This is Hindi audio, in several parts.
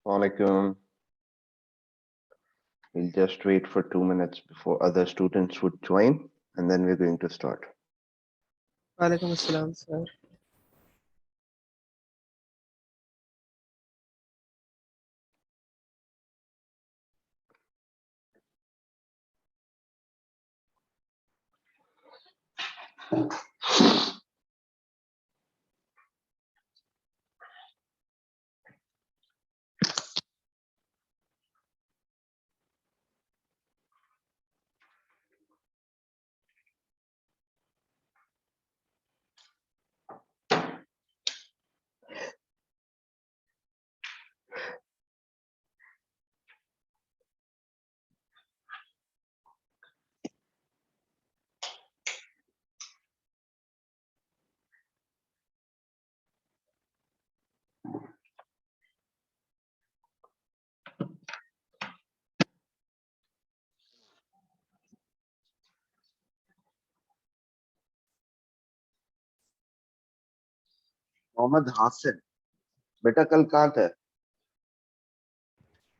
Alaikum. We'll just wait for 2 minutes before other students would join, and then we're going to start. वालेकुम अस्सलाम सर। मोहम्मद हासिल, बेटा कल कहाँ थे?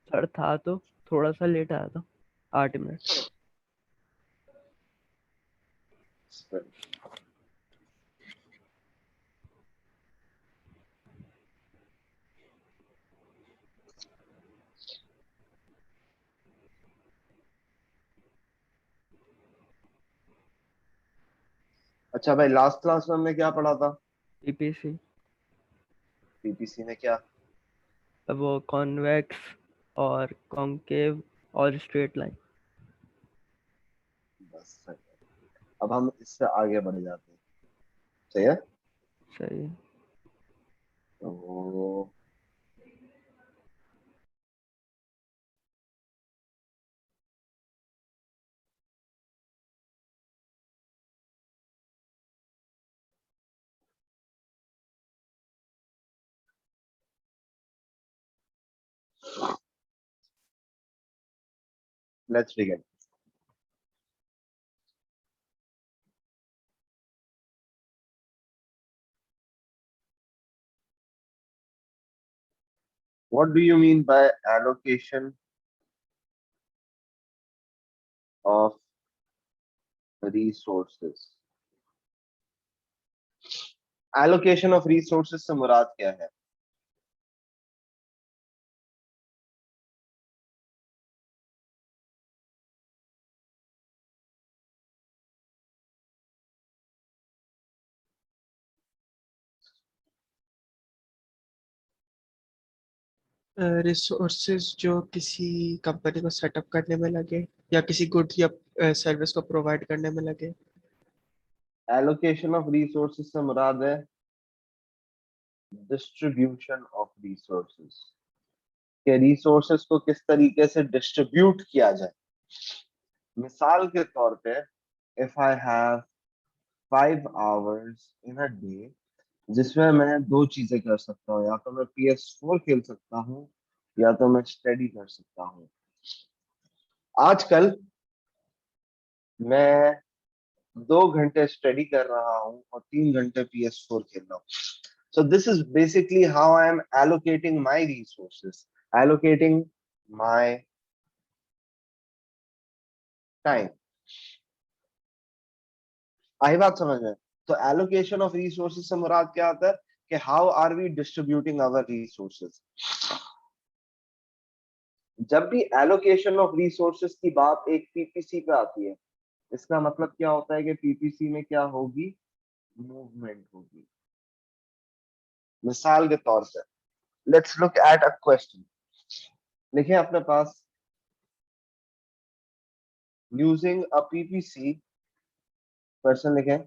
सर था तो थोड़ा सा लेट आया था, 8 मिनट। अच्छा भाई, लास्ट क्लास में हमने क्या पढ़ा था? पीपीसी, पीपीसी में क्या? वो कॉन्वेक्स और कॉन्केव और स्ट्रेट लाइन। बस सही है। अब हम इससे आगे बढ़ जाते हैं। सही है। सही है। तो let's begin. What do you mean by allocation of resources? Allocation of resources से मुराद क्या है? रिसोर्सेज जो किसी कंपनी को सेटअप करने में लगे या किसी गुड्स या सर्विस को प्रोवाइड करने में लगे। Allocation of resources से मुराद है distribution of resources, कि resources को किस तरीके से डिस्ट्रीब्यूट किया जाए। मिसाल के तौर पे if I have 5 hours in a day, जिसमें मैं दो चीजें कर सकता हूँ, या तो मैं PS4 खेल सकता हूँ या तो मैं स्टडी कर सकता हूँ। आजकल मैं 2 घंटे स्टडी कर रहा हूँ और 3 घंटे PS4 खेल रहा हूँ। So this is basically how I am allocating my resources, allocating my time. आई बात समझ में? तो allocation of resources से मुराद क्या आता है कि how are we distributing our resources. जब भी allocation of resources की बात एक पीपीसी पे आती है, इसका मतलब क्या होता है कि पीपीसी में क्या होगी? मूवमेंट होगी। मिसाल के तौर पे let's look at a question. लिखें अपने पास, यूजिंग अ पीपीसी, क्वेश्चन लिखें।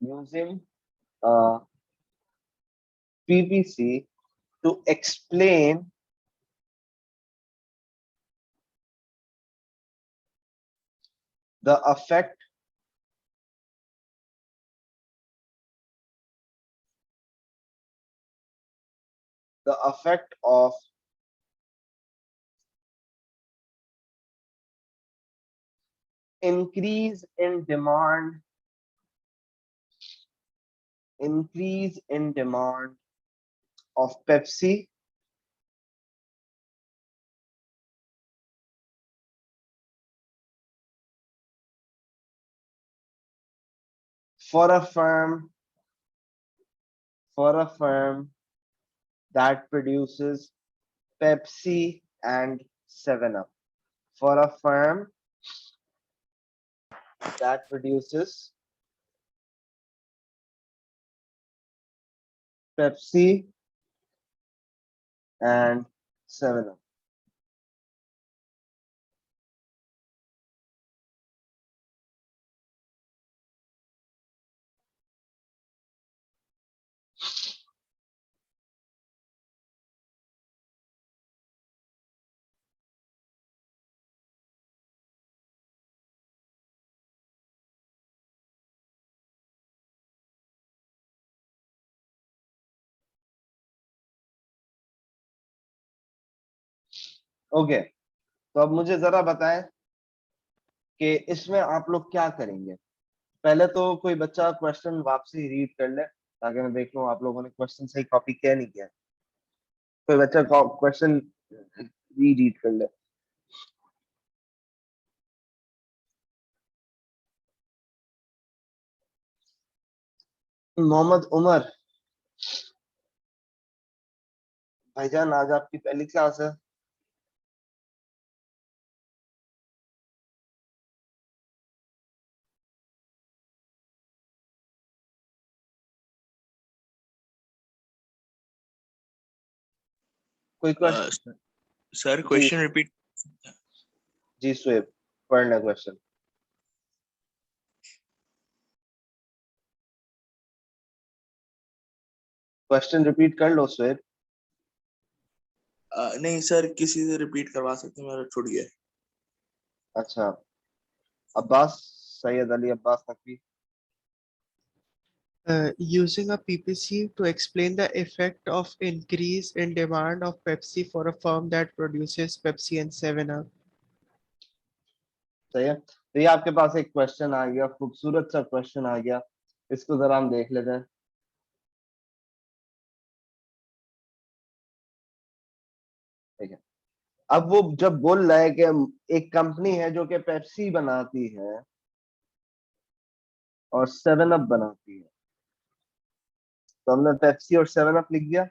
using a PPC to explain the effect of increase in demand increase in demand of Pepsi for a firm that produces Pepsi and 7 Up. For a firm that produces Pepsi and 7 Up. Okay, तो अब मुझे जरा बताएं कि इसमें आप लोग क्या करेंगे। पहले तो कोई बच्चा क्वेश्चन वापसी रीड कर ले ताकि मैं देख लूं आप लोगों ने क्वेश्चन सही कॉपी किया नहीं किया। कोई बच्चा क्वेश्चन रीड कर ले। मोहम्मद उमर, भाईजान आज आपकी पहली क्लास है। कोई क्वेश्चन? सर जी क्वेश्चन रिपीट। जी सुहेब, पढ़ना क्वेश्चन। क्वेश्चन रिपीट कर लो सुहेब। नहीं सर, किसी से रिपीट करवा सकते हैं, मेरा छूट गया। अच्छा, Abbas, Syed Ali Abbas Naqvi. Using a PPC to explain the effect of increase in demand of Pepsi for a firm that produces Pepsi and 7 Up. सही है, तो ये आपके पास एक क्वेश्चन आ गया, खूबसूरत सा क्वेश्चन आ गया। इसको जरा हम देख लेते हैं। ठीक है, अब वो जब बोल रहा है कि एक कंपनी है जो कि पेप्सी बनाती है और 7 अप बनाती है, तो हमने पेप्सी और 7 अप लिख दिया।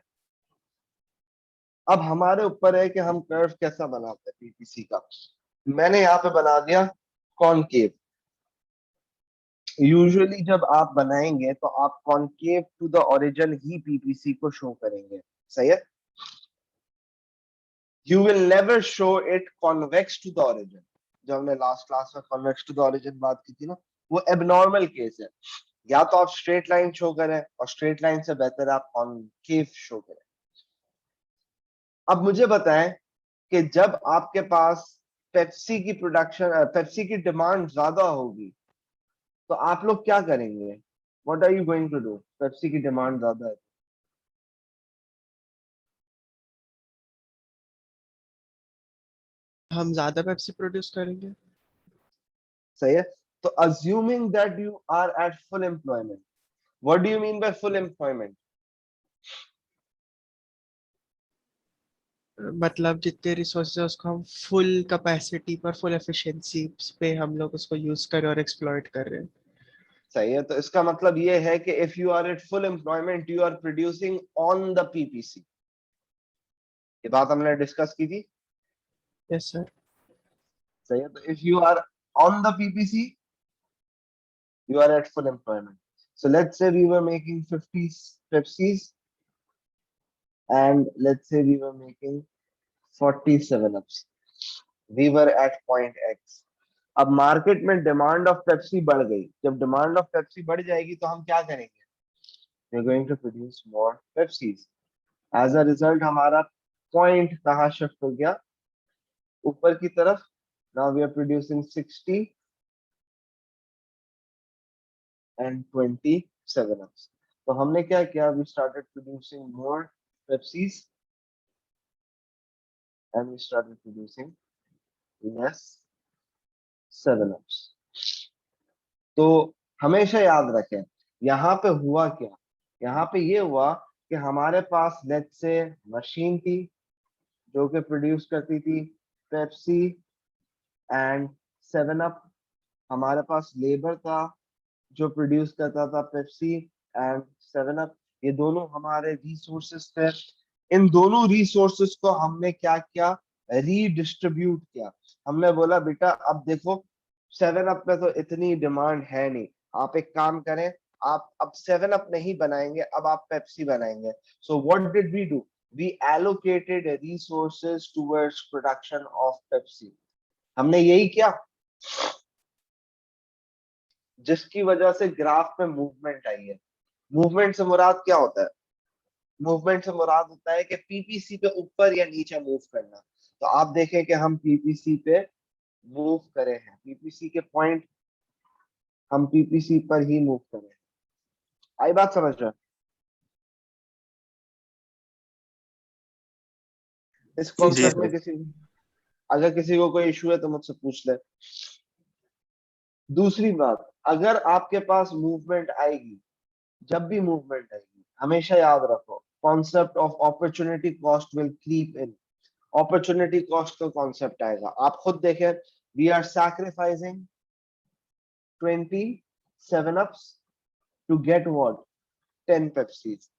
अब हमारे ऊपर है कि हम कर्व कैसा बनाते हैं पीपीसी का। मैंने यहाँ पे बना दिया कॉनकेव। यूजुअली जब आप बनाएंगे तो आप कॉनकेव टू द ओरिजिन ही पीपीसी को शो करेंगे, सही है। You will never show it convex to the origin. जब हमने लास्ट क्लास में कॉन्वेक्स टू द ओरिजिन बात की थी ना, वो एबनॉर्मल केस है। या तो आप स्ट्रेट लाइन शो करें, और स्ट्रेट लाइन से बेहतर है आप कॉनकेव शो करें। अब मुझे बताएं कि जब आपके पास पेप्सी की प्रोडक्शन, पेप्सी की डिमांड ज्यादा होगी, तो आप लोग क्या करेंगे? What are you going to do? Pepsi की डिमांड ज्यादा है, हम ज्यादा पेप्सी प्रोड्यूस करेंगे। सही है। तो assuming that you are at full employment, what do you mean by full employment? मतलब जितने रिसोर्सेज है उसको हम फुल कैपेसिटी पर, फुल एफिशिएंसी पे हम लोग उसको यूज कर रहे हैं और एक्सप्लॉइट कर रहे हैं। सही है, तो इसका मतलब ये है कि if you are at full employment you are producing on the PPC. ये बात हमने डिस्कस की थी, यस सर। सही है। तो if you are on the PPC you are at full employment. So let's say we were making 50 Pepsis and let's say we were making 47 ups. We were at point X. अब मार्केट में डिमांड ऑफ पेप्सी बढ़ गई। जब डिमांड ऑफ पेप्सी बढ़ जाएगी तो हम क्या करेंगे? We are going to produce more Pepsis. As a result हमारा पॉइंट कहाँ शिफ्ट हो गया? ऊपर की तरफ। Now we are producing 60 and 27 ups. तो हमने क्या किया? We started producing more Pepsis and we started producing less 7 ups. तो हमेशा याद रखें यहाँ पे हुआ क्या? यहाँ पे ये हुआ कि हमारे पास लेट्स से मशीन थी जो कि प्रोड्यूस करती थी पेप्सी एंड 7 अप, हमारे पास लेबर था जो प्रोड्यूस करता था पेप्सी एंड 7 अप। ये दोनों हमारे रिसोर्सेस थे। इन दोनों रिसोर्सेस को हमने क्या किया, रीडिस्ट्रीब्यूट किया। हमने बोला बेटा अब देखो 7 अप में तो इतनी डिमांड है नहीं, आप एक काम करें, आप अब 7 अप नहीं बनाएंगे, अब आप पेप्सी बनाएंगे। So what did we do, we allocated resources towards production of Pepsi. हमने यही किया, जिसकी वजह से ग्राफ में मूवमेंट आई है। मूवमेंट से मुराद क्या होता है, मूवमेंट से मुराद होता है कि पीपीसी पे ऊपर या नीचे मूव करना। तो आप देखें कि हम पीपीसी पे मूव करे हैं, पीपीसी के पॉइंट हम पीपीसी पर ही मूव करें। आई बात समझ रहे हैं? इस जी कॉन्सेप्ट में सर। किसी, अगर किसी को कोई इशू है तो मुझसे पूछ ले। दूसरी बात, अगर आपके पास मूवमेंट आएगी, जब भी मूवमेंट आएगी हमेशा याद रखो concept of opportunity cost will creep in. Opportunity cost का कॉन्सेप्ट आएगा, आप खुद देखें, we are sacrificing 27 ups to get what, 10 Pepsis.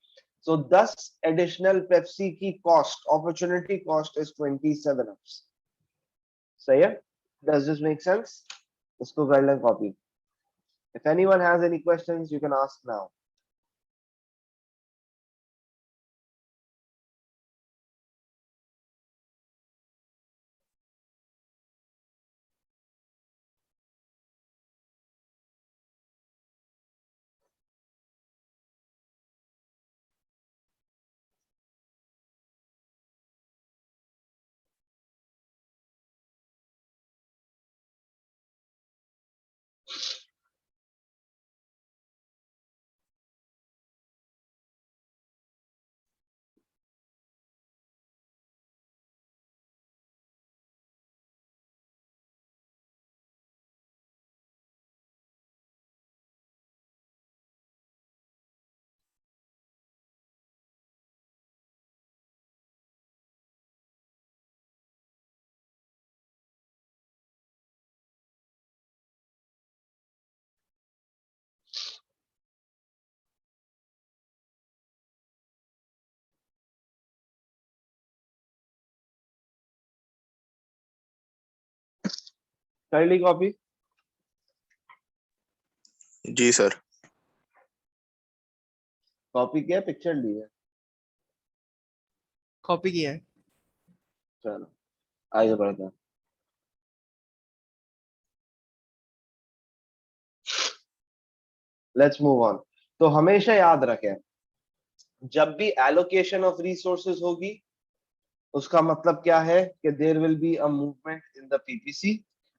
So 10 additional Pepsi की cost, opportunity cost is 27 ups. सही है? Does this make sense? इसको कर लें copy. If anyone has any questions, you can ask now. कर ली copy? जी सर। Copy किया, पिक्चर ली है? कॉपी किया है। चलो आगे बढ़ते हैं। Let's move on. तो हमेशा याद रखें, जब भी allocation of resources होगी उसका मतलब क्या है कि there will be a movement in the PPC,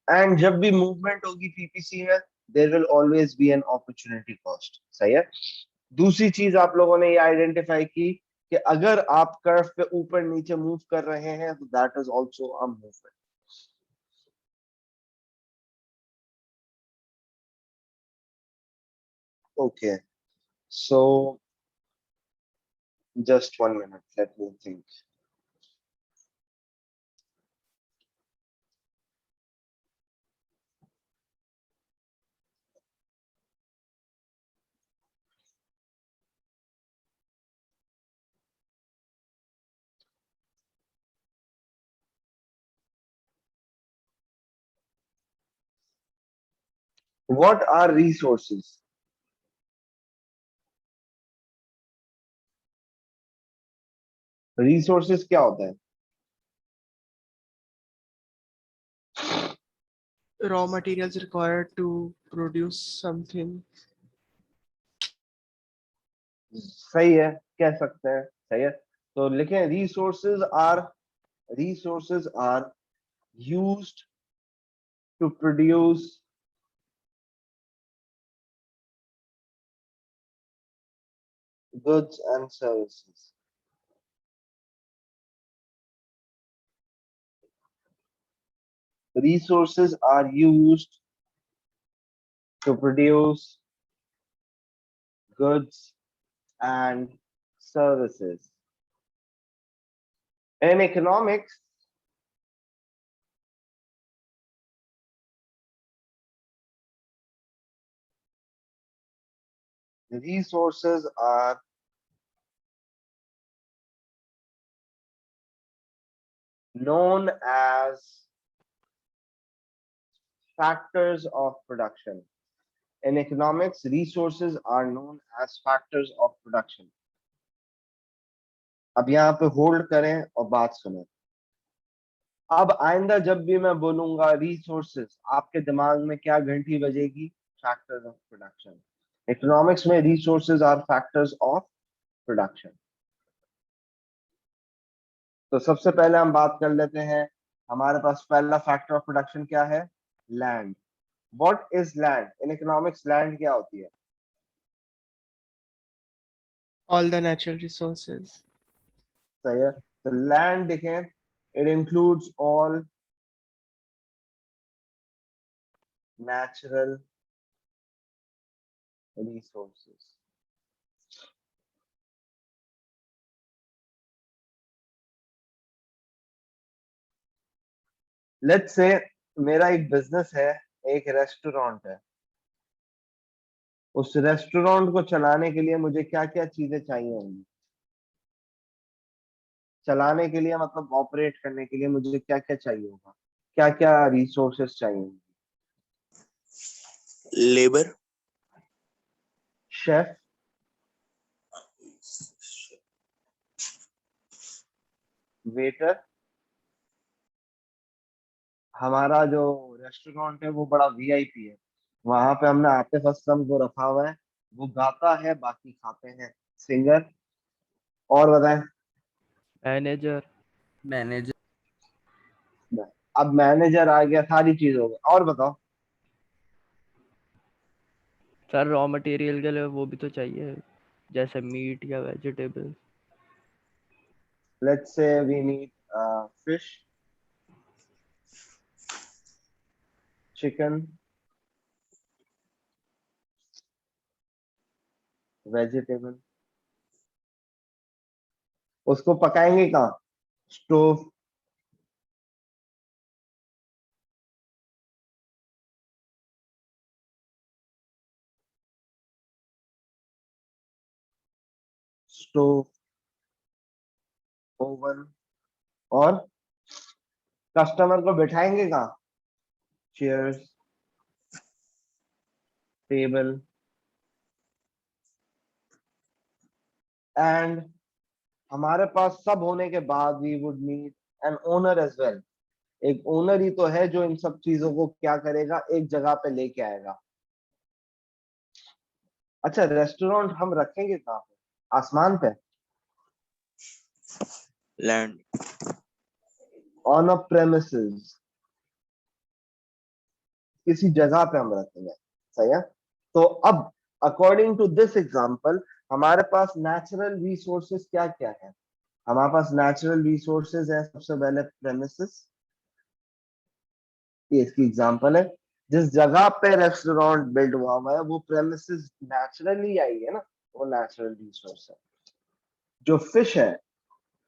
and जब भी मूवमेंट होगी पीपीसी में there will always be an opportunity cost. सही है? दूसरी चीज आप लोगों ने ये आइडेंटिफाई की कि अगर आप कर्व पे ऊपर नीचे मूव कर रहे हैं तो that is also a movement. Okay, so just 1 minute, let me think. What are resources? Resources क्या होता है? Raw materials required to produce something. सही है, कह सकते हैं, सही है। तो लिखें resources are used to produce goods and services. Resources are used to produce goods and services. In economics, resources are known as factors of production. In economics, resources are known as factors of production. अब यहाँ पे होल्ड करें और बात सुनें। अब आइंदा जब भी मैं बोलूंगा रिसोर्सेज, आपके दिमाग में क्या घंटी बजेगी? Factors of production. इकोनॉमिक्स में resources are factors of production. तो सबसे पहले हम बात कर लेते हैं, हमारे पास पहला फैक्टर ऑफ प्रोडक्शन क्या है? Land. What is land? In economics land क्या होती है? All the natural resources. सही है। तो लैंड देखें, it includes all natural resources. Let's say मेरा एक बिजनेस है, एक रेस्टोरेंट है। उस रेस्टोरेंट को चलाने के लिए मुझे क्या क्या चीजें चाहिए होंगी? चलाने के लिए मतलब ऑपरेट करने के लिए मुझे क्या क्या चाहिए होगा? क्या क्या रिसोर्सेस चाहिए होंगे? Labour, chef, waiter. हमारा जो रेस्टोरेंट है वो बड़ा वीआईपी है, वहां पे हमने आतिफ असलम को रखा हुआ है, वो गाता है, बाकी खाते हैं। सिंगर। और बताएं। मैनेजर। मैनेजर, अब मैनेजर आ गया, सारी चीज हो गई। और बताओ। सर रॉ मटेरियल के लिए वो भी तो चाहिए, जैसे मीट या vegetable. Let's say we need fish, chicken, vegetable. उसको पकाएंगे कहाँ? स्टोव। Stove, oven. और कस्टमर को बिठाएंगे कहाँ? Chairs, table. एंड हमारे पास सब होने के बाद we would need an owner as well. एक ओनर ही तो है जो इन सब चीजों को क्या करेगा, एक जगह पे लेके आएगा। अच्छा, रेस्टोरेंट हम रखेंगे कहाँ पे? आसमान पे? लैंड, ऑन अ प्रेमिसेस, किसी जगह पे हम रखेंगे। सही है। तो अब अकॉर्डिंग टू दिस एग्जांपल हमारे पास नेचुरल रिसोर्सेज क्या क्या है? हमारे पास नेचुरल रिसोर्सेज है, सबसे पहले प्रेमिसेस, ये इसकी एग्जांपल है। जिस जगह पे रेस्टोरेंट बिल्ड हुआ है वो प्रेमिसेस नेचुरली आई है ना, वो नेचुरल रिसोर्स है। जो फिश है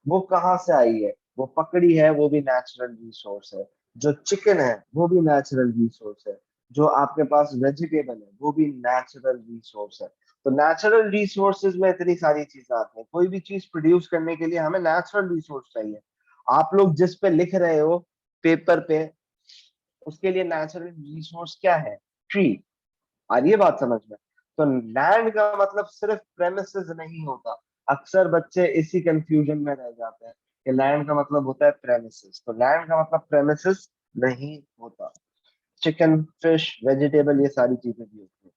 वो कहाँ से आई है? वो पकड़ी है, वो भी नेचुरल रिसोर्स है। जो चिकन है वो भी नेचुरल रिसोर्स है। जो आपके पास वेजिटेबल है वो भी नेचुरल रिसोर्स है। तो नेचुरल रिसोर्सेज में इतनी सारी चीजें आती हैं। कोई भी चीज प्रोड्यूस करने के लिए हमें नेचुरल रिसोर्स चाहिए। आप लोग जिस पे लिख रहे हो पेपर पे, उसके लिए नेचुरल रिसोर्स क्या है? ट्री। आ रही है बात समझ में? तो लैंड का मतलब सिर्फ प्रेमिसेस नहीं होता। अक्सर बच्चे इसी कंफ्यूजन में रह जाते हैं कि लैंड का मतलब होता है प्रेमिसेस। तो लैंड का मतलब प्रेमिसेस नहीं होता। चिकन, फिश, वेजिटेबल, ये सारी चीजें भी होती है।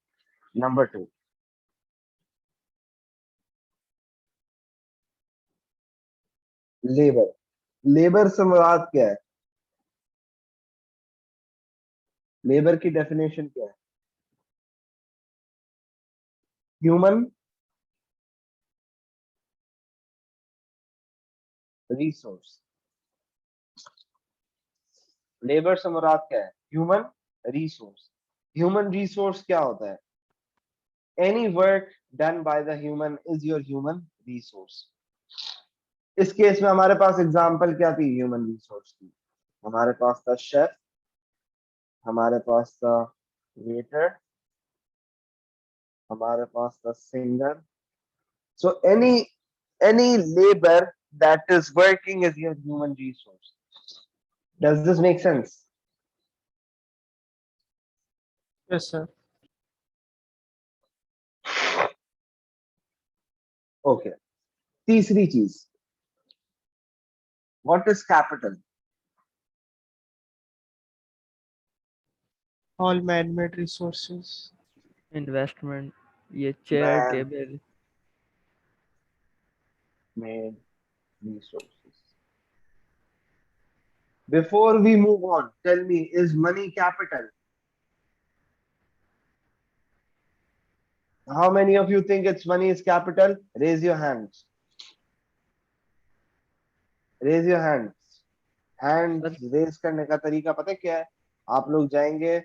Number 2, labour. लेबर से मुराद क्या है? लेबर की डेफिनेशन क्या है? Human resource. लेबर से मुराद क्या है? Human resource. ह्यूमन रिसोर्स क्या होता है? Any work done by the human is your human resource. इस केस में हमारे पास एग्जांपल क्या थी ह्यूमन रिसोर्स की? हमारे पास था शेफ, हमारे पास था वेटर, हमारे पास था singer. So any labor that is working is your human resource. Does this make sense? Yes, sir. Okay. तीसरी चीज, what is capital? All man-made resources. Investment, ये chair Man table. made resources. Before we move on, tell me, is money capital? How many of you think it's money is capital? Raise your hands. Raise your hands. Hands raise करने का तरीका पता है क्या है? आप लोग जाएंगे,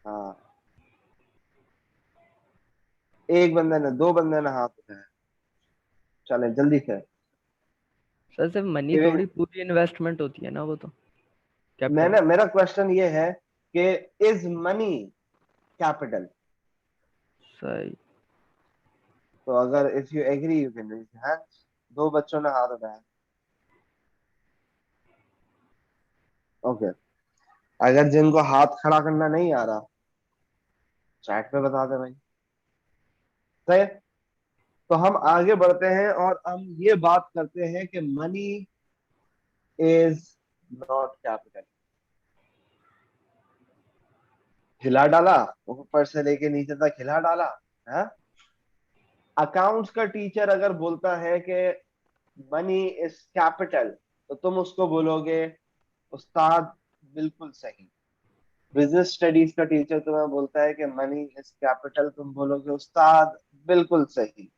हाँ, एक बंदे ने, दो बंदे ने हाथ उठाया, चले जल्दी से. सर सिर्फ मनी Giving- थोड़ी पूरी इन्वेस्टमेंट होती है ना, वो तो मैंने, मेरा क्वेश्चन ये है कि इज मनी कैपिटल? सही. तो अगर if you agree you can raise your hands. दो बच्चों ने हाथ उठाया. ओके. अगर जिनको हाथ खड़ा करना नहीं आ रहा, चैट पे बता दे भाई. सही है? तो हम आगे बढ़ते हैं और हम ये बात करते हैं कि मनी इज नॉट कैपिटल. हिला डाला, ऊपर से लेके नीचे तक हिला डाला. हाँ, अकाउंट्स का टीचर अगर बोलता है कि मनी इज कैपिटल, तो तुम उसको बोलोगे उस्ताद बिल्कुल सही. बिजनेस स्टडीज का टीचर तुम्हें बोलता है कि मनी इज कैपिटल, तुम बोलोगे उस्ताद बिल्कुल सही.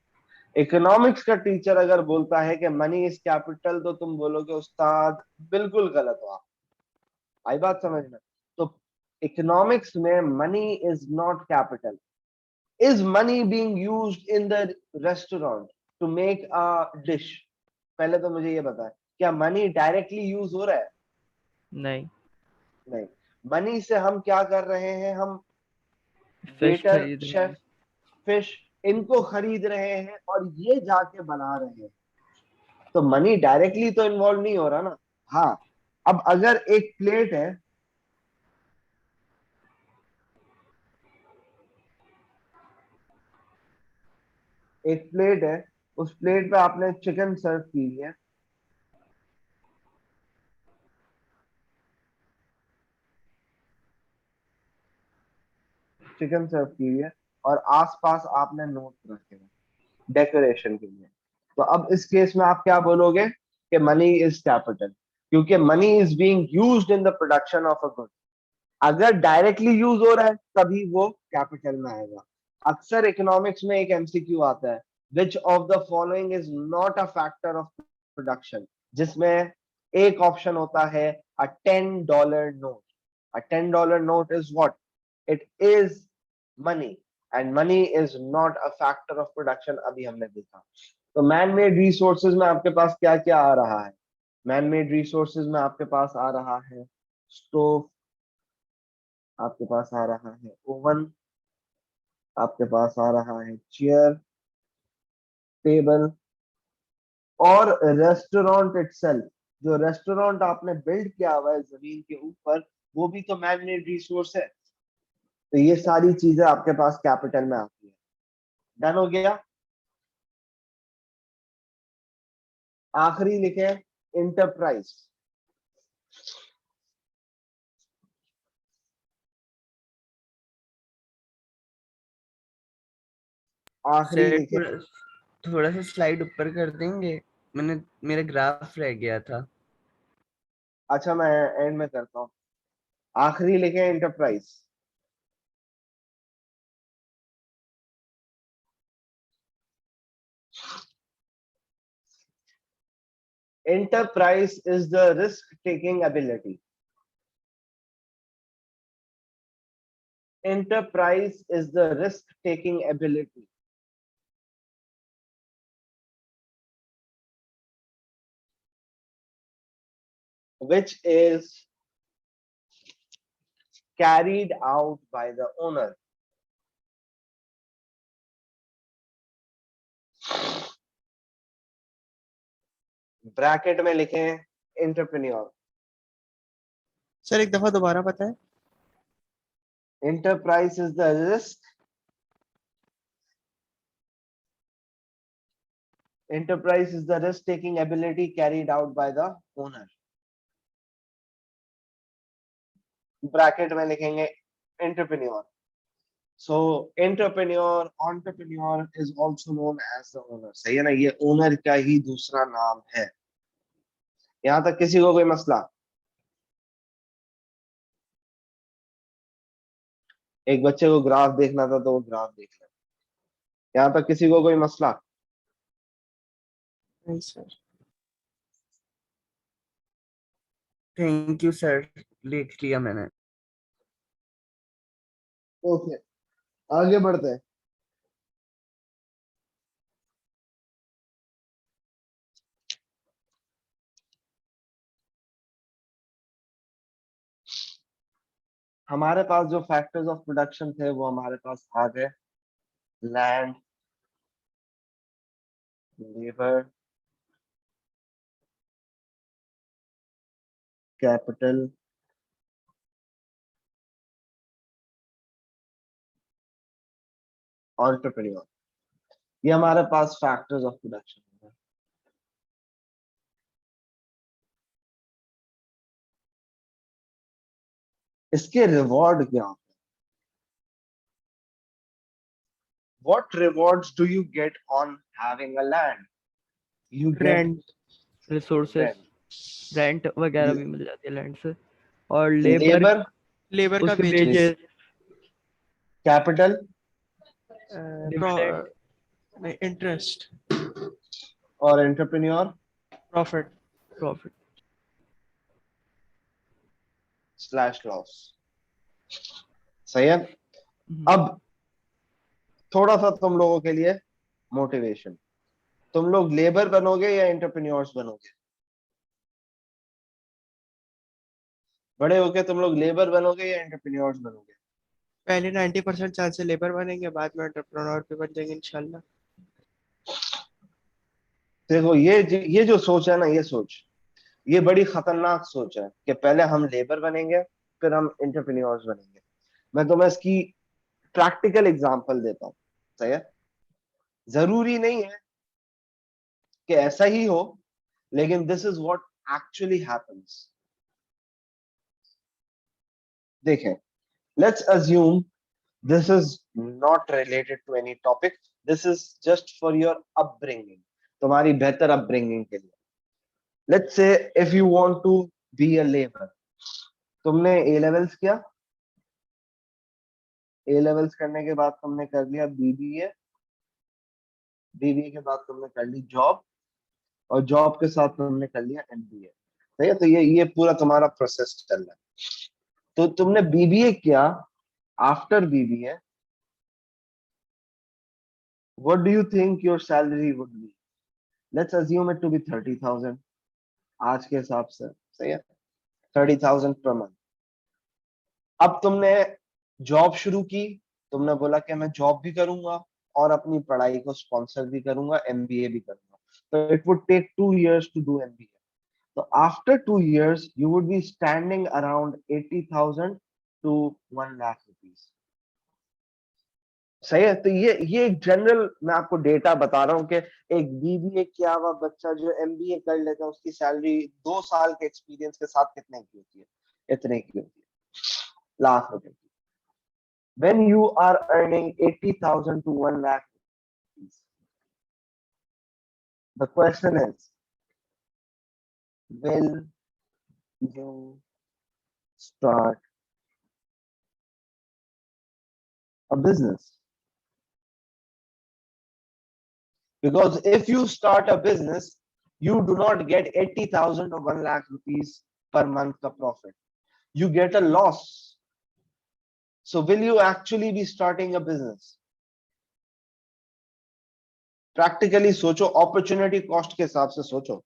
इकोनॉमिक्स का टीचर अगर बोलता है कि मनी इज कैपिटल, तो तुम बोलोगे उस्ताद बिल्कुल गलत हो. आई बात समझ में? तो इकोनॉमिक्स में money is not capital. Is money being used in the restaurant to make a dish? पहले तो मुझे ये बताएं, क्या मनी डायरेक्टली यूज हो रहा है? नहीं, नहीं. मनी से हम क्या कर रहे हैं? हम फिश वेटर, खरीद रहे शेफ, हैं. फिश, इनको खरीद रहे हैं और ये जाके बना रहे हैं. तो मनी डायरेक्टली तो इन्वॉल्व नहीं हो रहा ना. हाँ, अब अगर एक प्लेट है, एक प्लेट है, उस प्लेट पे आपने चिकन सर्व की है, चिकन सर्व की है, और आसपास आपने नोट रखे हैं डेकोरेशन के लिए. तो अब इस केस में आप क्या बोलोगे कि मनी इज कैपिटल, क्योंकि money is being used in the production of a good. अगर डायरेक्टली यूज हो रहा है तभी वो कैपिटल में आएगा. अक्सर इकोनॉमिक्स में एक एमसीक्यू आता है, which of the following is not a factor of production, जिसमें एक ऑप्शन होता है अ $10 note. A $10 note is what? It is money, and money is not a factor of production. अभी हमने देखा. तो मैन मेड रिसोर्सेज में आपके पास क्या क्या आ रहा है? मैन मेड रिसोर्सेज में आपके पास आ रहा है स्टोव, आपके पास आ रहा है ओवन, आपके पास आ रहा है चेयर, टेबल, और रेस्टोरेंट इटसेल्फ. जो रेस्टोरेंट आपने बिल्ड किया हुआ है जमीन के ऊपर, वो भी तो मैन मेड रिसोर्स है. तो ये सारी चीजें आपके पास कैपिटल में आती है. डन हो गया? आखिरी लिखे इंटरप्राइज. आखिरी सर लिखे. थोड़ा सा स्लाइड ऊपर कर देंगे, मैंने मेरा ग्राफ रह गया था. अच्छा, मैं एंड में करता हूँ. आखिरी लिखे enterprise. Enterprise is the risk-taking ability. Enterprise is the risk-taking ability. which is carried out by the owner. Bracket में लिखें एंटरप्रेन्योर. सर एक दफा दोबारा बताएं. Enterprise is the risk. Enterprise is the risk-taking ability carried out by the owner. Bracket में लिखेंगे entrepreneur. So entrepreneur is also known as the owner. सही है ना, ये ओनर का ही दूसरा नाम है. यहां तक किसी को कोई मसला? एक बच्चे को ग्राफ देखना था तो वो ग्राफ देख ले. यहां तक किसी को कोई मसला? नहीं सर. थैंक यू सर, लिख लिया मैंने। ओके, आगे बढ़ते हैं। हमारे पास जो फैक्टर्स ऑफ प्रोडक्शन थे वो हमारे पास आ गए। लैंड, लेबर, कैपिटल, एंटरप्रेन्योर, ये हमारे पास फैक्टर्स ऑफ प्रोडक्शन है। इसके रिवॉर्ड क्या होते हैं? What rewards do you get on having a land? You get rent, resources, rent. Rent वगैरह भी मिल जाती है लैंड से, और लेबर, लेबर, लेबर का उसके wages, wages, capital dividend, interest, और entrepreneur profit. Profit. Slash loss. सही है। अब थोड़ा सा तुम लोगों के लिए मोटिवेशन, तुम लोग लेबर बनोगे या एंटरप्रेन्योर्स बनोगे? बड़े होके तुम लोग लेबर बनोगे या एंटरप्रेन्योर्स बनोगे? पहले 90% चांस से लेबर बनेंगे, बाद में एंटरप्रेन्योर पे बन जाएंगे इंशाल्लाह। देखो ये जो सोच है ना, ये सोच ये बड़ी खतरनाक सोच है कि पहले हम लेबर बनेंगे फिर हम एंटरप्रेन्योर्स बनेंगे। मैं तुम्हें इसकी प्रैक्टिकल एग्जांपल देता हूँ। सही है, जरूरी नहीं है कि ऐसा ही हो, लेकिन this is what actually happens. देखें, let's assume this is not related to any topic, this is just for your upbringing, तुम्हारी बेहतर upbringing के लिए। let's say if you want to be a laborer, तुमने A levels किया, A levels करने के बाद तुमने कर लिया BBA, BBA के बाद तुमने कर ली जॉब, और जॉब के साथ तुमने कर लिया MBA। सही है, तो ये पूरा तुम्हारा प्रोसेस चल रहा है। तो तुमने BBA किया, after BBA what do you think your salary would be? Let's assume it to be 30,000 आज के हिसाब से। सही है, 30,000 per month। अब तुमने जॉब शुरू की, तुमने बोला कि मैं जॉब भी करूंगा और अपनी पढ़ाई को स्पॉन्सर भी करूंगा, MBA भी करूंगा। तो it would take 2 years to do MBA। तो after 2 years you would be standing around 80,000 to 1 lakh rupees। सही है, तो ये एक जनरल मैं आपको डेटा बता रहा हूँ कि एक BBA किया हुआ बच्चा जो MBA कर लेता है, उसकी सैलरी 2 साल के एक्सपीरियंस के साथ कितने की होती है? इतने की होती है, लाख रुपए की। When you are earning 80,000 to 1 lakh rupees, the question is, will you start a business? Because if you start a business, you do not get 80,000 or 1 lakh rupees per month का profit. You get a loss. So will you actually be starting a business? Practically सोचो, opportunity cost के हिसाब से सोचो।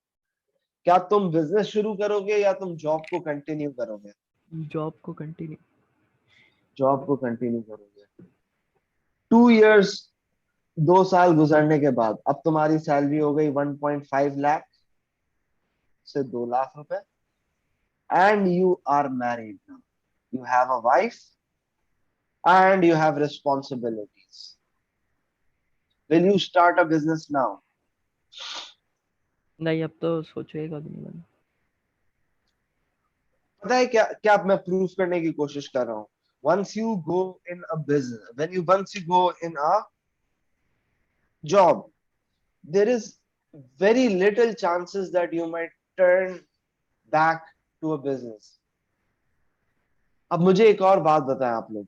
क्या तुम बिजनेस शुरू करोगे या तुम जॉब को कंटिन्यू करोगे? जॉब को कंटिन्यू। जॉब को कंटिन्यू करोगे। 2 इयर्स, 2 साल गुजरने के बाद अब तुम्हारी सैलरी हो गई 1.5 लाख से 2 लाख रुपए, and you are married now, you have a wife and you have responsibilities. Will you start a business now? नहीं, अब तो सोचेगा भी नहीं मैंने। पता है क्या क्या मैं प्रूफ करने की कोशिश कर रहा हूँ? once you go in a business, once you go in a job, there is very little chances that you might turn back to a business. अब मुझे एक और बात बताएं आप लोग,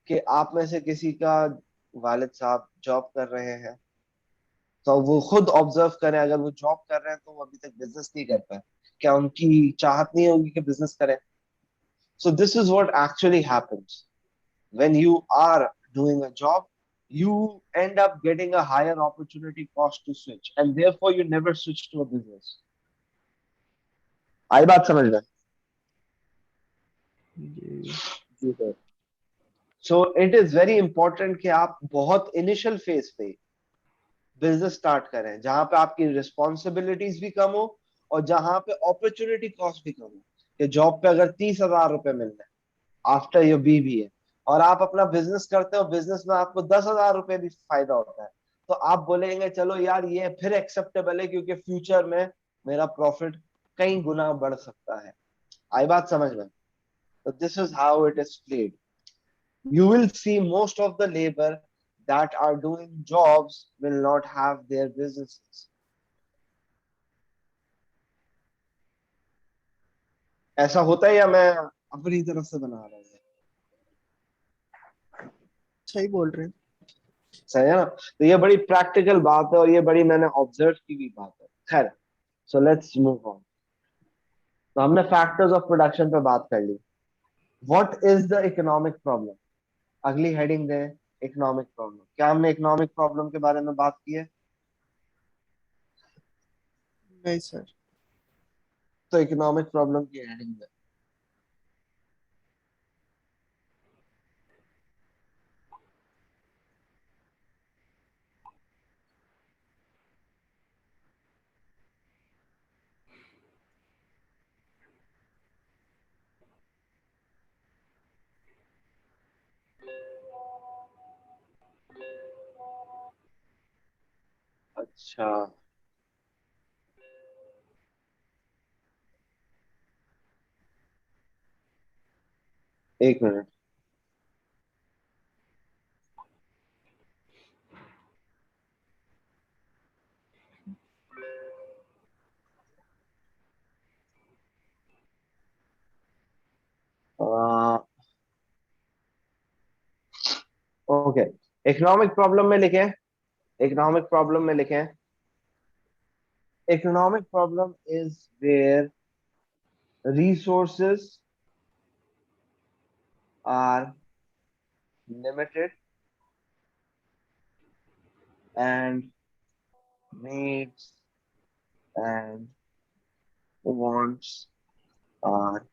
कि आप में से किसी का वालिद साहब जॉब कर रहे हैं, तो वो खुद ऑब्जर्व करें, अगर वो जॉब कर रहे हैं तो वो अभी तक बिजनेस नहीं कर पाए, क्या उनकी चाहत नहीं होगी कि बिजनेस करें? So this is what actually happens when you are doing a job. You end up getting a higher opportunity cost to switch, and therefore you never switch to a business. आई बात समझ में? जी। So it is very important कि आप बहुत इनिशियल फेज पे बिजनेस स्टार्ट करें, जहां पे आपकी रिस्पॉन्सिबिलिटीज भी कम हो और जहां पे अपॉर्चुनिटी कॉस्ट भी कम हो। कि जॉब पे अगर 30,000 रुपए मिल रहे हैं आफ्टर योर बीबीए, और आप अपना बिजनेस करते हो, बिजनेस में आपको 10,000 रुपए भी फायदा होता है, तो आप बोलेंगे चलो यार ये फिर एक्सेप्टेबल है, क्योंकि फ्यूचर में मेरा प्रॉफिट कई गुना बढ़ सकता है। आई बात समझ में? तो this is how it is played. You will see most of the labor that are doing jobs will not have their businesses. ऐसा होता है या मैं अपनी तरफ से बना रहा हूँ? सही बोल रहे हैं। सही है ना? तो ये बड़ी प्रैक्टिकल बात है और ये बड़ी मैंने ऑब्जर्व की भी बात है। खैर, सो लेट्स मूव ऑन। तो हमने फैक्टर्स ऑफ प्रोडक्शन पे बात कर ली। What is the economic problem? अगली हेडिंग दे, इकोनॉमिक प्रॉब्लम। क्या हमने इकोनॉमिक प्रॉब्लम के बारे में बात की है? नहीं सर। तो इकोनॉमिक प्रॉब्लम की हेडिंग दे। अच्छा, एक मिनट। ओके, इकोनॉमिक प्रॉब्लम में लिखें, इकोनॉमिक प्रॉब्लम में लिखें, economic problem is where resources are limited and needs and wants are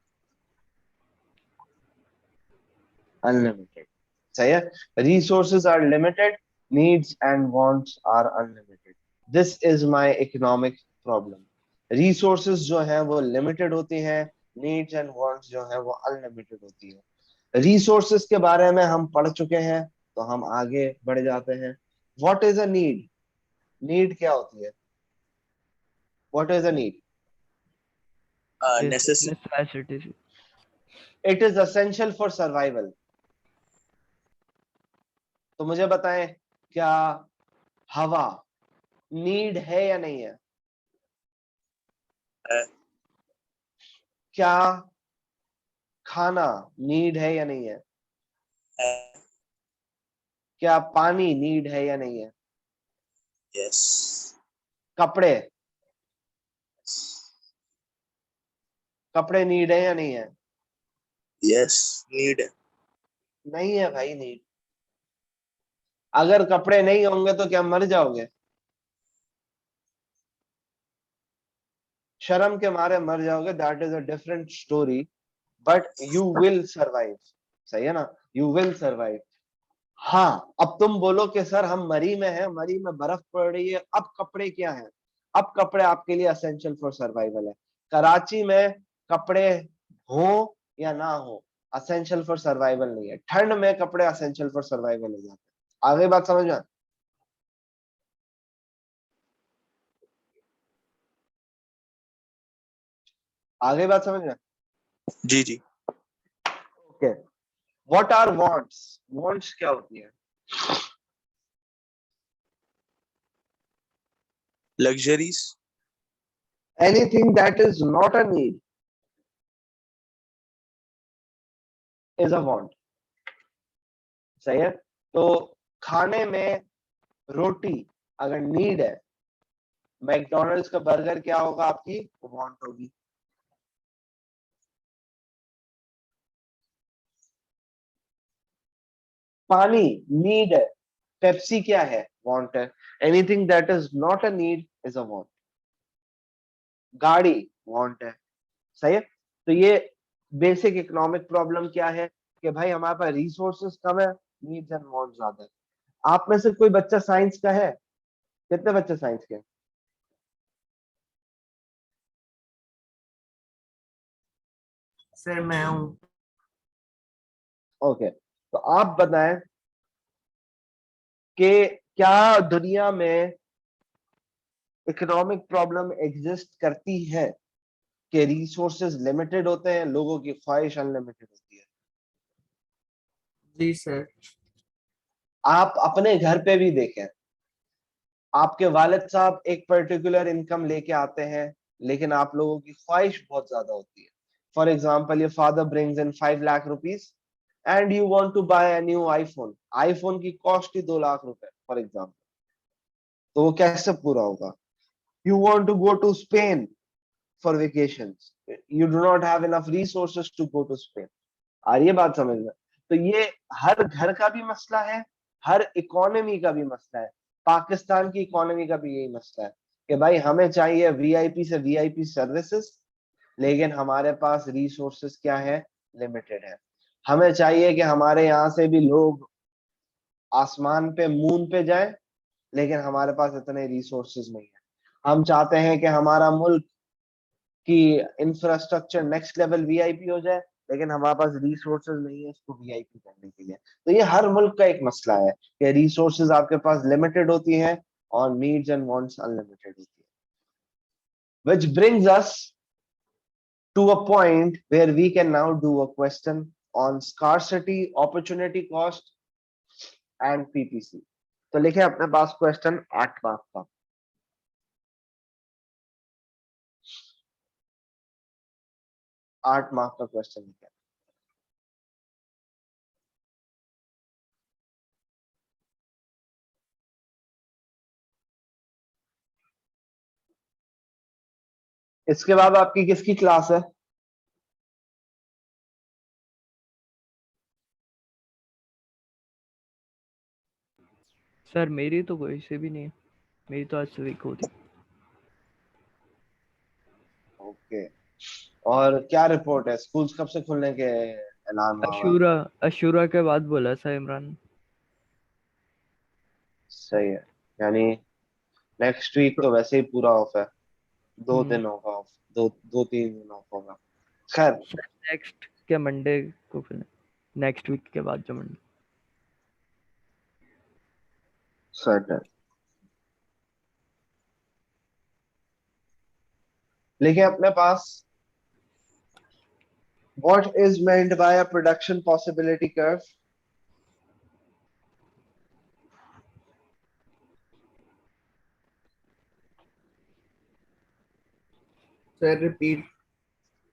unlimited. सही है? Resources are limited, needs and wants are unlimited. This is my economic problem. Resources जो है वो limited होती हैं, needs and wants जो है वो unlimited होती है। Resources के बारे में हम पढ़ चुके हैं, तो हम आगे बढ़ जाते हैं। What is a need? Need क्या होती है? What is a need? Necessity. Necessity. It is essential for survival. तो मुझे बताएं, क्या हवा नीड है या नहीं है? क्या खाना नीड है या नहीं है? क्या पानी नीड है या नहीं है? यस। कपड़े, कपड़े नीड है या नहीं है? यस, नीड है। नहीं है भाई नीड। अगर कपड़े नहीं होंगे तो क्या मर जाओगे? शर्म के मारे मर जाओगे, that is a different story, but you will survive. सही है ना, यू विल सर्वाइव। हाँ, अब तुम बोलो कि सर हम मरी में हैं, मरी में बर्फ पड़ रही है, अब कपड़े क्या हैं? अब कपड़े आपके लिए असेंशियल फॉर सर्वाइवल है। कराची में कपड़े हो या ना हो, असेंशियल फॉर सर्वाइवल नहीं है। ठंड में कपड़े असेंशियल फॉर सर्वाइवल हो जाते हैं। आगे बात समझ में? आगे बात समझ में? जी जी। Okay, what are wants? Wants क्या होती है? Luxuries. Anything that is not a need is a want. सही है। तो खाने में रोटी अगर नीड है, मैकडोनल्ड्स का बर्गर क्या होगा? आपकी वांट होगी। पानी नीड है, पेप्सी क्या है? वांट है। Anything that is not a need is a want. गाड़ी वांट है। सही है। तो ये बेसिक इकोनॉमिक प्रॉब्लम क्या है कि भाई हमारे पास रिसोर्सेज कम है, नीड्स एंड वांट ज्यादा है। आप में से कोई बच्चा साइंस का है? कितने बच्चे साइंस के? सर मैं हूँ। ओके, तो आप बताएं कि क्या दुनिया में इकोनॉमिक प्रॉब्लम एग्जिस्ट करती है कि रिसोर्सेज लिमिटेड होते हैं, लोगों की ख्वाहिश अनलिमिटेड होती है? जी सर। आप अपने घर पे भी देखें, आपके वालिद साहब एक पर्टिकुलर इनकम लेके आते हैं, लेकिन आप लोगों की ख्वाहिश बहुत ज्यादा होती है। For example, your father brings in 5 lakh rupees and you want to buy a new iPhone. IPhone की कॉस्ट ही 2 लाख रुपए फॉर एग्जाम्पल। तो वो कैसे पूरा होगा? You want to go to Spain for vacations, you do not have enough resources to go to Spain. आ रही है बात समझ में? तो ये हर घर का भी मसला है, हर इकोनॉमी का भी मसला है। पाकिस्तान की इकोनॉमी का भी यही मसला है कि भाई हमें चाहिए वीआईपी से वीआईपी सर्विसेज, लेकिन हमारे पास रिसोर्सेज क्या है? लिमिटेड है। हमें चाहिए कि हमारे यहाँ से भी लोग आसमान पे, मून पे जाएं, लेकिन हमारे पास इतने रिसोर्सेज नहीं है। हम चाहते हैं कि हमारा मुल्क कि इंफ्रास्ट्रक्चर नेक्स्ट लेवल वीआईपी हो जाए, लेकिन हमारे पास रिसोर्सेज नहीं है इसको वीआईपी करने के लिए। तो ये हर मुल्क का एक मसला है कि रिसोर्सेज आपके पास लिमिटेड होती हैं और नीड्स एंड वांट्स अनलिमिटेड होती है। Which brings us to a point where we can now do a question on scarcity, opportunity cost and PPC. तो लिखे अपने पास क्वेश्चन 8 मार्क का। आठ मार्क का क्वेश्चन लिखे। इसके बाद आपकी किसकी क्लास है? सर मेरी तो कोई से भी नहीं है, मेरी तो आज से वीक होती। ओके, और क्या रिपोर्ट है? स्कूल्स कब से खुलने के ऐलान हुआ हुआ है? अशूरा, अशूरा के बाद बोला था इमरान। सही है, यानी नेक्स्ट वीक तो वैसे ही पूरा ऑफ है। 2 दिन होगा ऑफ, 2-3 दिन ऑफ होगा। खैर, सर नेक्स्ट के मंडे को खुले, नेक्स्ट वीक के बाद जो मंडे। सेट है। लेकिन अपने पास what is meant by a production possibility curve? Sir repeat.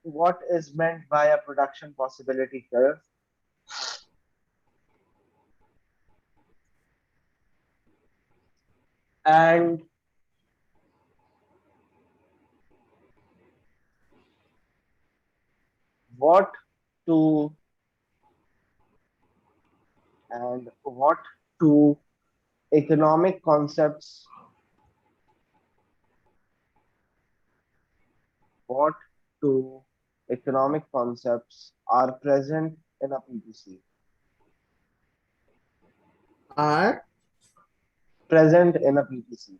What is meant by a production possibility curve? And what to what to economic concepts what two economic concepts are present in a PPC? Are Present in a PPC.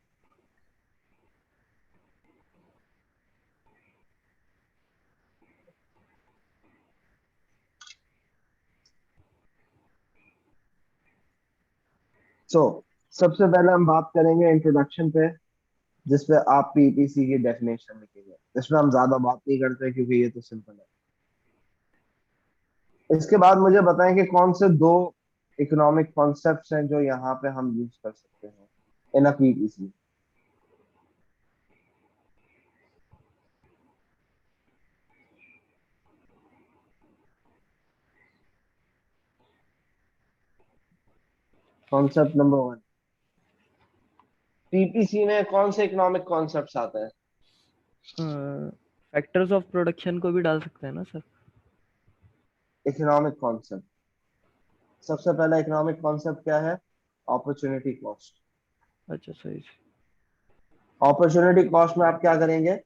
So, सबसे पहले हम बात करेंगे इंट्रोडक्शन पे, जिसपे आप पीपीसी की डेफिनेशन लिखेंगे। इसमें हम ज्यादा बात नहीं करते क्योंकि ये तो सिंपल है। इसके बाद मुझे बताएं कि कौन से दो इकोनॉमिक कॉन्सेप्ट्स हैं जो यहाँ पे हम यूज कर सकते हैं इन अ पीपीसी। कॉन्सेप्ट नंबर 1, पीपीसी में कौन से इकोनॉमिक कॉन्सेप्ट्स आते हैं? फैक्टर्स ऑफ प्रोडक्शन को भी डाल सकते हैं ना सर? इकोनॉमिक कॉन्सेप्ट, सबसे पहला इकोनॉमिक कॉन्सेप्ट क्या है? Opportunity cost. अच्छा सही से। अपॉर्चुनिटी कॉस्ट में आप क्या करेंगे?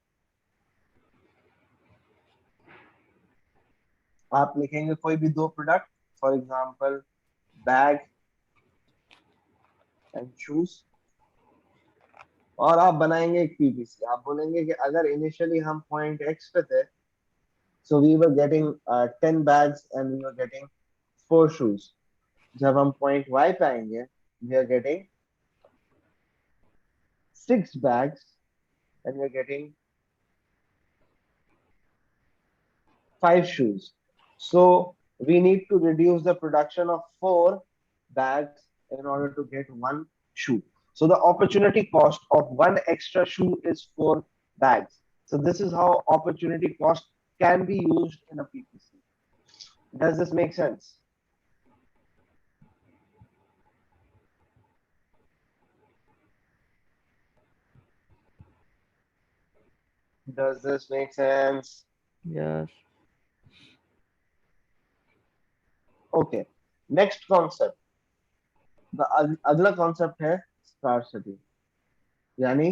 आप लिखेंगे कोई भी दो product, for example bag and shoes, और आप बनाएंगे एक पीपीसी। आप बोलेंगे कि अगर इनिशियली हम पॉइंट एक्स पे थे, so we were getting 10 bags and we were getting 4 shoes. जब हम पॉइंट वाई पे आएंगे, we are getting 6 bags and we are getting 5 shoes. So we need to reduce the production of 4 bags in order to get 1 shoe. So the opportunity cost of 1 extra shoe is 4 bags. So this is how opportunity cost can be used in a PPC. Does this make sense? Does this make sense? Yes. Okay. Next concept. The अगला concept है scarcity. यानी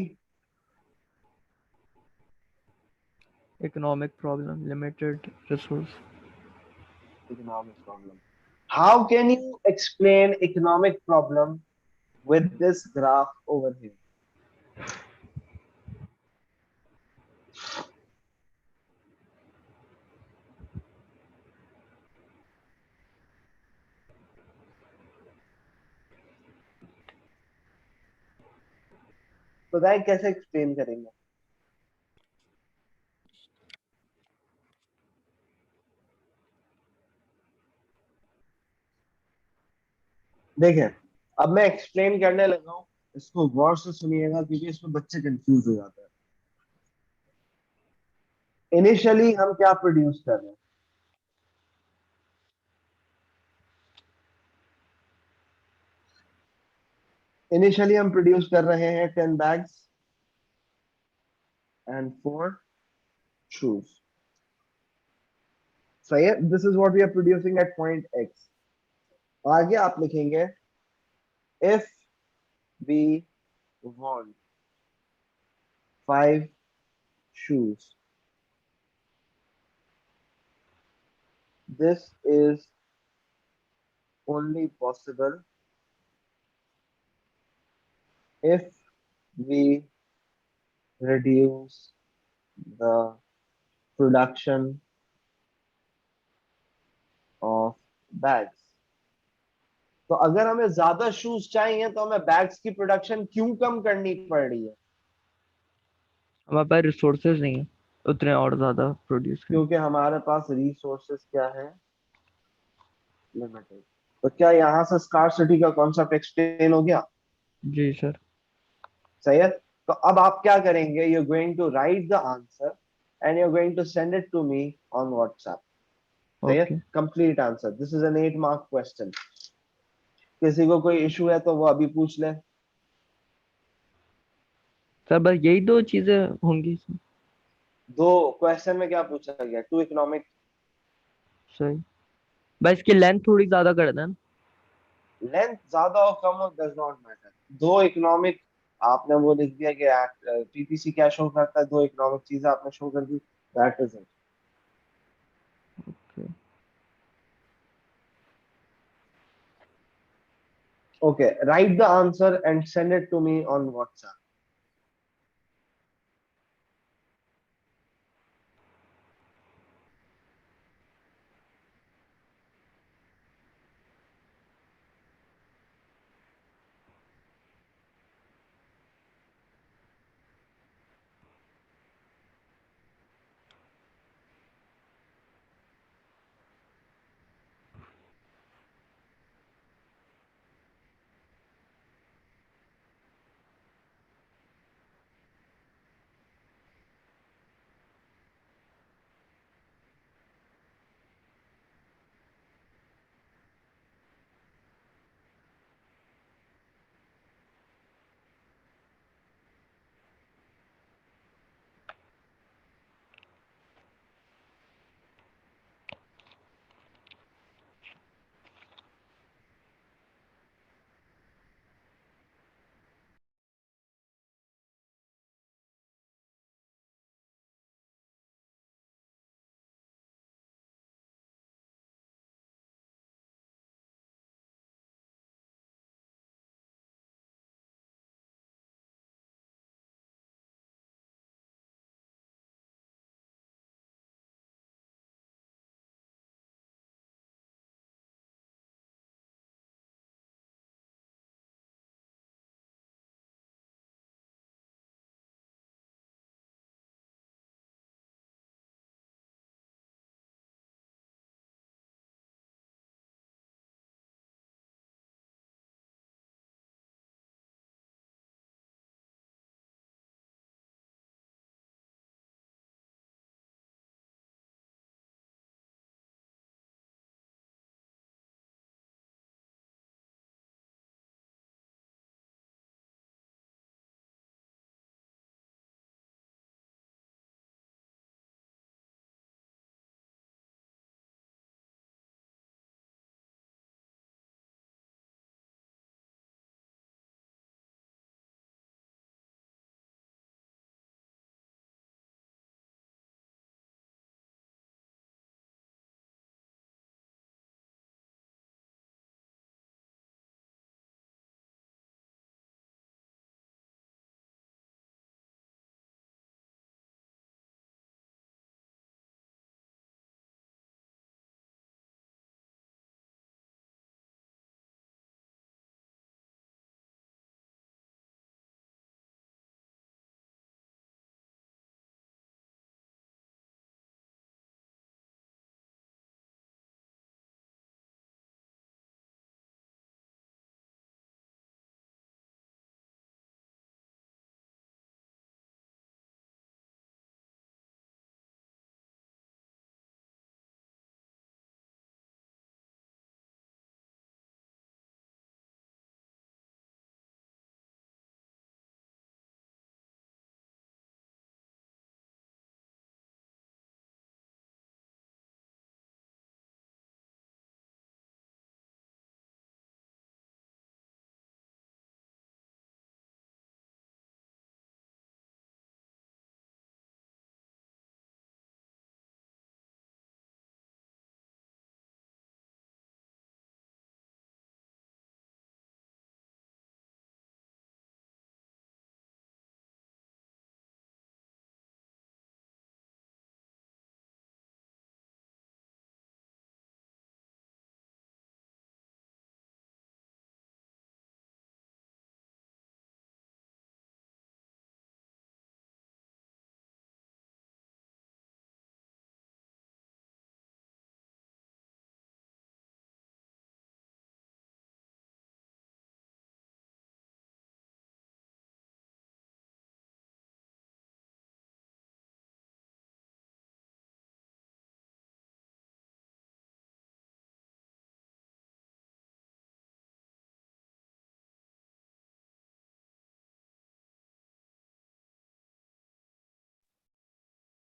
economic problem, limited resource. economic problem. How can you explain economic problem with this graph over here? बताएं कैसे एक्सप्लेन करेंगे? देखिए, अब मैं एक्सप्लेन करने लगा हूं, इसको गौर से सुनिएगा क्योंकि इसमें बच्चे कंफ्यूज हो जाते हैं। इनिशियली हम क्या प्रोड्यूस कर रहे हैं? इनिशियली हम प्रोड्यूस कर रहे हैं 10 बैग्स एंड 4 शूज। सही है, this is what we are producing at point X. आगे आप लिखेंगे if we want 5 shoes, this is only possible if we reduce the production of bags. तो अगर हमें ज्यादा शूज चाहिए तो हमें बैग्स की प्रोडक्शन क्यों कम करनी पड़ रही है? हमारे पास रिसोर्सेज नहीं है उतने और ज्यादा प्रोड्यूस करने। क्योंकि हमारे पास रिसोर्सेज क्या है? लिमिटेड। तो क्या यहाँ से स्कार्सिटी का कॉन्सेप्ट एक्सप्लेन हो गया? जी सर। सही है। तो अब आप क्या करेंगे? You are going to write the answer and you are going to send it to me on WhatsApp. सही है, okay complete answer. This is an 8 mark question. किसी को कोई इशू है तो वो अभी पूछ ले। सर, बस यही दो चीजें होंगी इसमें। दो क्वेश्चन में क्या पूछा गया? To economic. सही। बस इसकी लेंथ थोड़ी ज्यादा कर देना। लेंथ ज्यादा और कम हो डज नॉट मैटर। दो इकोनॉमिक, आपने वो लिख दिया कि पीपीसी क्या शो करता है, दो इकोनॉमिक चीजें आपने शो कर दी, That is it. Okay. Okay, write the answer and send it to me on WhatsApp.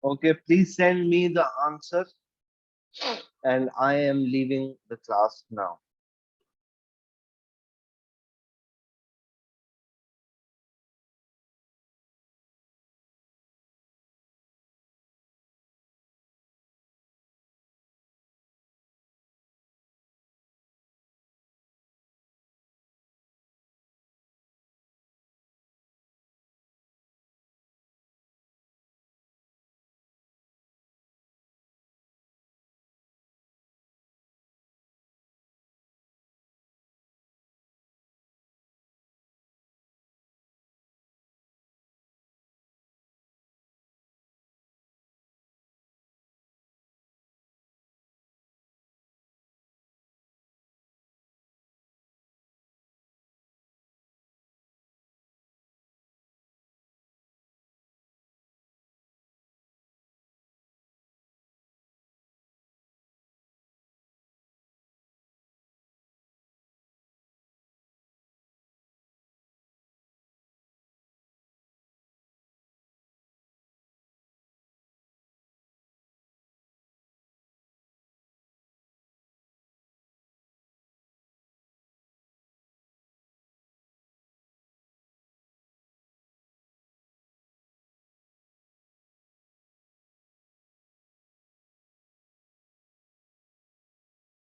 Okay, please send me the answer and I am leaving the class now.